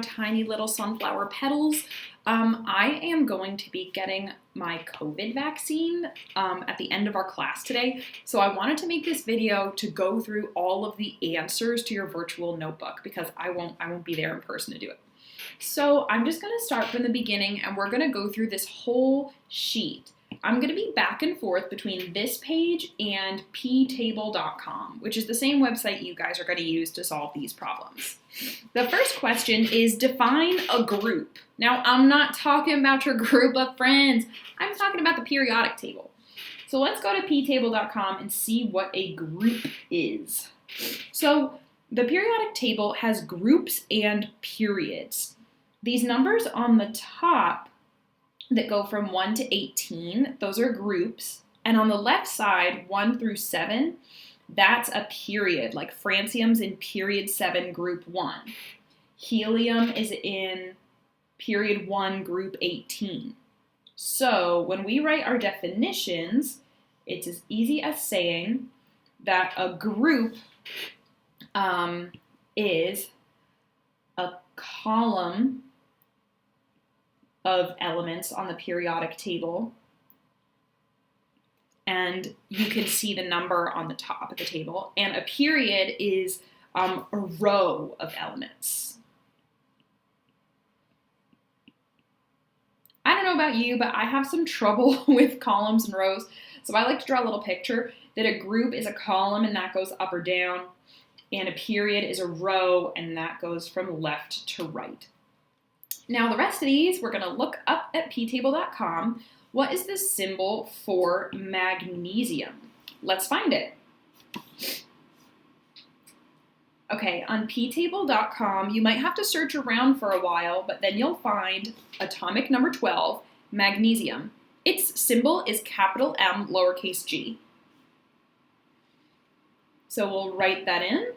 Tiny little sunflower petals. I am going to be getting my COVID vaccine at the end of our class today. So I wanted to make this video to go through all of the answers to your virtual notebook because I won't be there in person to do it. So I'm just going to start from the beginning and we're going to go through this whole sheet. I'm going to be back and forth between this page and ptable.com, which is the same website you guys are going to use to solve these problems. The first question is define a group. Now, I'm not talking about your group of friends. I'm talking about the periodic table. So let's go to ptable.com and see what a group is. So the periodic table has groups and periods. These numbers on the top that go from 1 to 18, those are groups. And on the left side, 1 through 7, that's a period, like francium's in period 7, group 1. Helium is in period 1, group 18. So when we write our definitions, it's as easy as saying that a group is a column of elements on the periodic table, and you can see the number on the top of the table, and a period is a row of elements. I don't know about you, but I have some trouble with columns and rows, so I like to draw a little picture that a group is a column and that goes up or down, and a period is a row and that goes from left to right. Now the rest of these, we're going to look up at ptable.com. What is the symbol for magnesium? Let's find it. Okay, on ptable.com, you might have to search around for a while, but then you'll find atomic number 12, magnesium. Its symbol is capital M, lowercase g. So we'll write that in.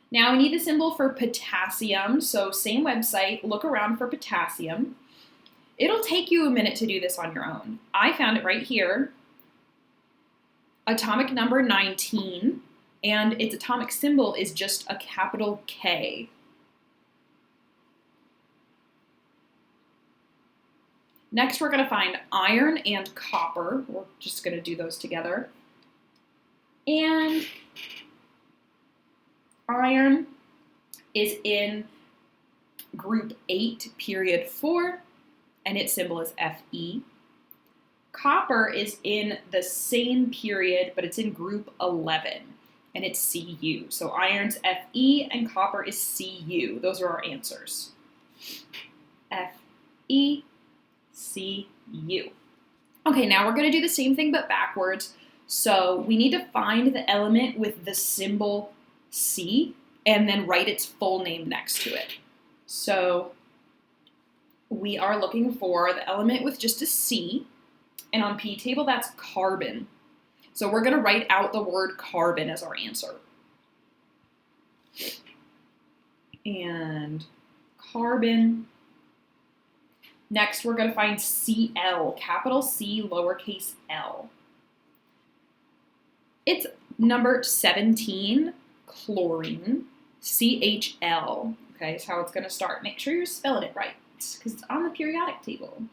Now we need the symbol for potassium, so same website, look around for potassium. It'll take you a minute to do this on your own. I found it right here, atomic number 19, and its atomic symbol is just a capital K. Next we're going to find iron and copper. We're just going to do those together. And iron is in group 8, period 4, and its symbol is Fe. Copper is in the same period, but it's in group 11, and it's Cu. So iron's Fe and copper is Cu. Those are our answers. Fe, Cu. Okay, now we're going to do the same thing but backwards. So we need to find the element with the symbol C and then write its full name next to it. So we are looking for the element with just a C, and on ptable that's carbon. So we're going to write out the word carbon as our answer. And carbon. Next we're going to find Cl, capital C, lowercase l. It's number 17, chlorine, CHL. Okay, is how it's going to start. Make sure you're spelling it right because it's on the periodic table.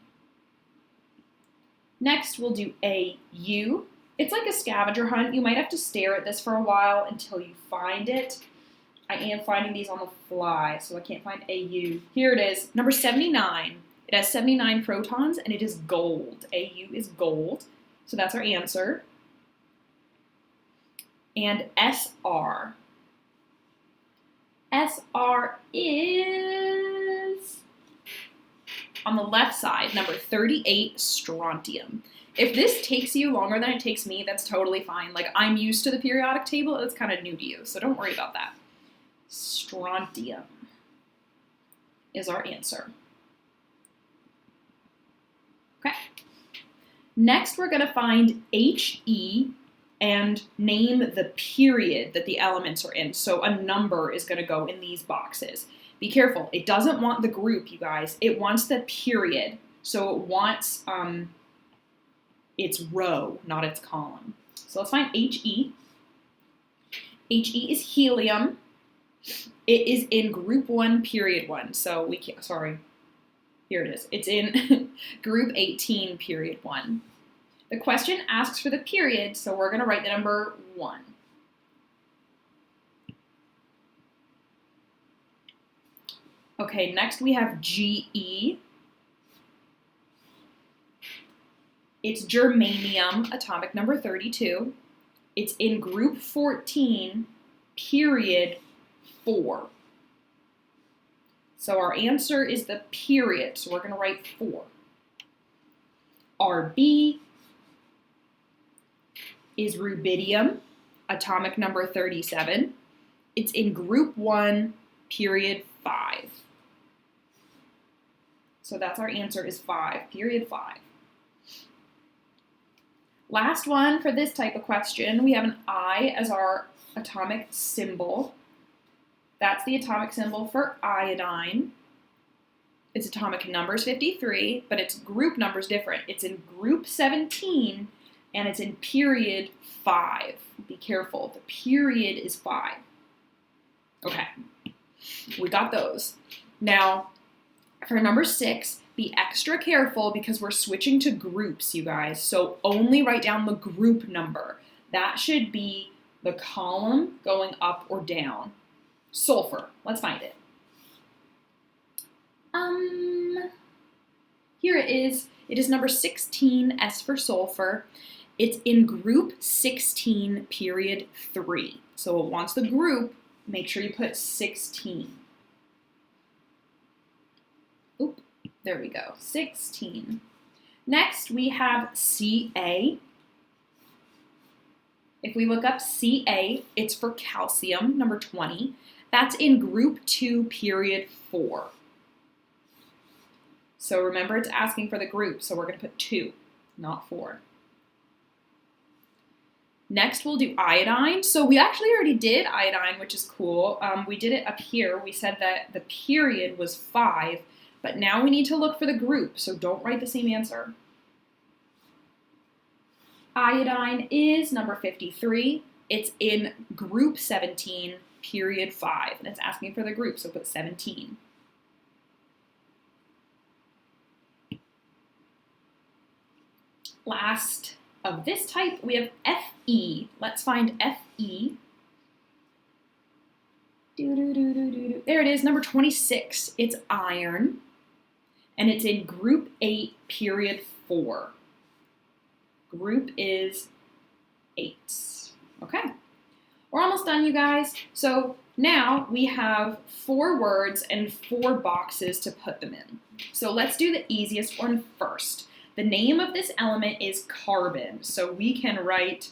Next, we'll do AU. It's like a scavenger hunt. You might have to stare at this for a while until you find it. I am finding these on the fly, so I can't find AU. Here it is, number 79. It has 79 protons, and it is gold. AU is gold, so that's our answer. And SR. SR is on the left side, number 38, strontium. If this takes you longer than it takes me, that's totally fine. Like, I'm used to the periodic table, it's kind of new to you, so don't worry about that. Strontium is our answer. Okay. Next, we're going to find HE and name the period that the elements are in. So a number is going to go in these boxes. Be careful. It doesn't want the group, you guys. It wants the period. So it wants its row, not its column. So let's find HE. He is helium. It is in group 1, period 1. So we can't, sorry, here it is. It's in group 18, period 1. The question asks for the period, so we're going to write the number 1. Okay, next we have GE. It's germanium, atomic number 32. It's in group 14, period 4. So our answer is the period, so we're going to write 4. RB is rubidium, atomic number 37. It's in group 1, period 5. So that's our answer is 5, period 5. Last one for this type of question, we have an I as our atomic symbol. That's the atomic symbol for iodine. Its atomic number is 53, but its group number is different. It's in group 17, and it's in period 5. Be careful, the period is 5. Okay, we got those. Now, for number 6, be extra careful because we're switching to groups, you guys. So only write down the group number. That should be the column going up or down. Sulfur, let's find it. Here it is. It is number 16, S for sulfur. It's in group 16, period 3. So it wants the group, make sure you put 16. Oop, there we go, 16. Next, we have Ca. If we look up Ca, it's for calcium, number 20. That's in group 2, period 4. So remember, it's asking for the group, so we're going to put 2, not 4. Next, we'll do iodine. So we actually already did iodine, which is cool. We did it up here. We said that the period was 5, but now we need to look for the group, so don't write the same answer. Iodine is number 53. It's in group 17, period 5, and it's asking for the group, so put 17. Last of this type, we have Fe. Let's find Fe. There it is, number 26. It's iron, and it's in group 8, period 4. Group is 8. Okay, we're almost done, you guys. So now we have 4 words and 4 boxes to put them in. So let's do the easiest one first. The name of this element is carbon, so we can write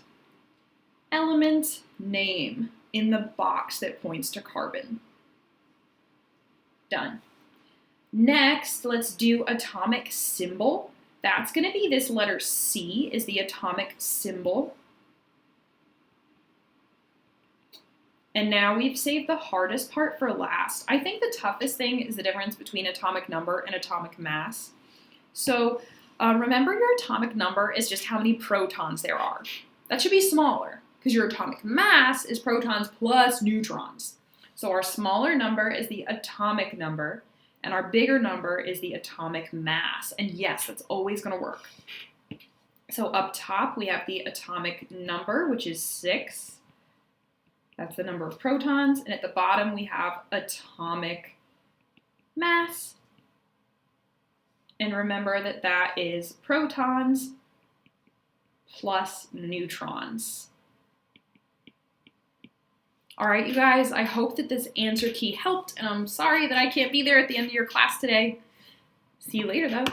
element name in the box that points to carbon. Done. Next, let's do atomic symbol. That's going to be this letter C is the atomic symbol. And now we've saved the hardest part for last. I think the toughest thing is the difference between atomic number and atomic mass. So remember, your atomic number is just how many protons there are. That should be smaller because your atomic mass is protons plus neutrons. So our smaller number is the atomic number, and our bigger number is the atomic mass. And yes, that's always going to work. So up top, we have the atomic number, which is 6. That's the number of protons. And at the bottom, we have atomic mass. And remember that that is protons plus neutrons. All right, you guys, I hope that this answer key helped, and I'm sorry that I can't be there at the end of your class today. See you later, though.